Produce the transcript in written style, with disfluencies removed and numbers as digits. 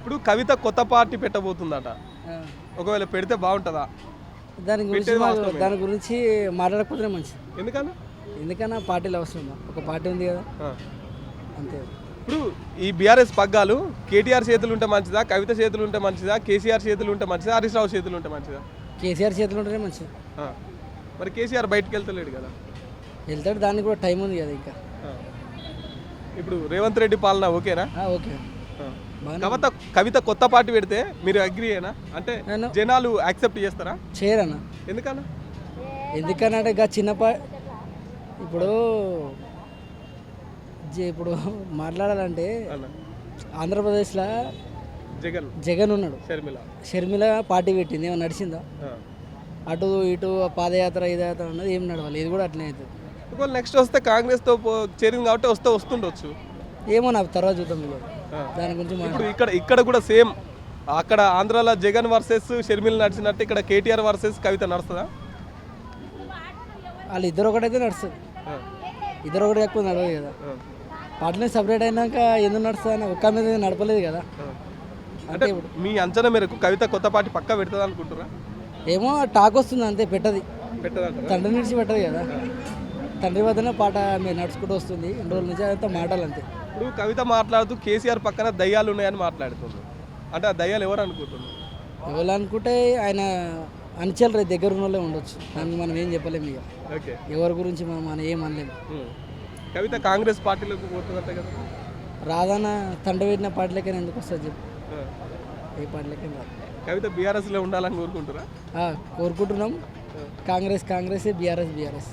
ఇప్పుడు కవిత కొత్త పార్టీ పెట్టబోతుందట, ఒకవేళ పెడితే బాగుంటుందా? దాని గురించి మాట్లాడకపోతే మంచిది. ఎందుకన్నా పార్టీలు అవసరం, ఒక పార్టీ ఉంది కదా అంతే. ఇప్పుడు ఈ బీఆర్ఎస్ పగ్గాలు కేటీఆర్ చేతులు ఉంటే మంచిదా, కవిత చేతులు ఉంటే మంచిదా, కేసీఆర్ చేతులు ఉంటే మంచిదా, హరీష్ రావు చేతులు ఉంటే మంచిదా? కేసీఆర్ చేతులు ఉంటేనే మంచిది. మరి కేసీఆర్ బయటకు వెళ్తలేడు కదా. వెళ్తాడు, దానికి కూడా టైం ఉంది కదా ఇంకా. ఇప్పుడు రేవంత్ రెడ్డి పాలన ఓకేనా? ఓకే. కవిత కొత్త పార్టీ పెడితే మీరు అగ్రీ అయినా అంటే జనాలు యాక్సెప్ట్ చేస్తారా? చేయరన్నా. ఎందుకన్నా చిన్న ఇప్పుడు మాట్లాడాలంటే ఆంధ్రప్రదేశ్లో జగన్ ఉన్నాడు, షర్మిల పార్టీ పెట్టింది, ఏమన్నా నడిచిందా? అటు ఇటు పాదయాత్ర ఇదయాత్ర ఉన్నది, ఏం నడవాలి, ఇది కూడా అట్లనే అవుతుంది. నెక్స్ట్ వస్తే కాంగ్రెస్తో చేరింది కాబట్టి వస్తుండొచ్చు, ఏమో నాకు తర్వాత చూద్దాం దాని గురించి. ఇప్పుడు ఇక్కడ కూడా సేమ్, అక్కడ ఆంధ్రాలో జగన్ వర్సెస్ షర్మిల నడిచినట్టు ఇక్కడ కేటీఆర్ వర్సెస్ కవిత నడుస్తుందా? వాళ్ళు ఇద్దరు ఒకటైతే నడుస్తుంది, ఇద్దరు ఒకటి ఎక్కువ నడవదు కదా. పార్టీని సపరేట్ అయినాక ఎందుకు నడుస్తుంది, ఒక్క మీద నడపలేదు కదా. అంటే మీ అంచనా మేరకు కవిత కొత్త పార్టీ పక్కా పెడుతుంది అనుకుంటారా? ఏమో టాక్ వస్తుంది అంతే, పెట్టది. తండ్రి నుంచి పెట్టదు కదా, తండ్రి వద్దనే పాట మీరు నడుచుకుంటూ వస్తుంది ఎన్ని రోజుల నుంచి, అదంతా మాటలు అంతే. ఇప్పుడు కవిత మాట్లాడుతూ కేసీఆర్ పక్కన దయ్యాలు ఉన్నాయని మాట్లాడుతుంది, అంటే ఆ దయ్యాలు ఎవరు అనుకుంటున్నారు? ఎవరు అనుకుంటే ఆయన అంచెలు రేపు దగ్గర ఉన్న వాళ్ళే ఉండొచ్చు, దాన్ని మనం ఏం చెప్పలేము ఇక. ఎవరి గురించి మనం ఏం అనలేము. కవిత కాంగ్రెస్ పార్టీలోకి పోతుందంటే కదా. రాదన్న తండ్రి పెట్టిన పార్టీలకైనా ఎందుకు వస్తుంది చెప్పు, ఏ పార్టీలకైనా రాదు. కవిత బీఆర్ఎస్లో ఉండాలని కోరుకుంటారా? కోరుకుంటున్నాం. కాంగ్రెస్ బీఆర్ఎస్.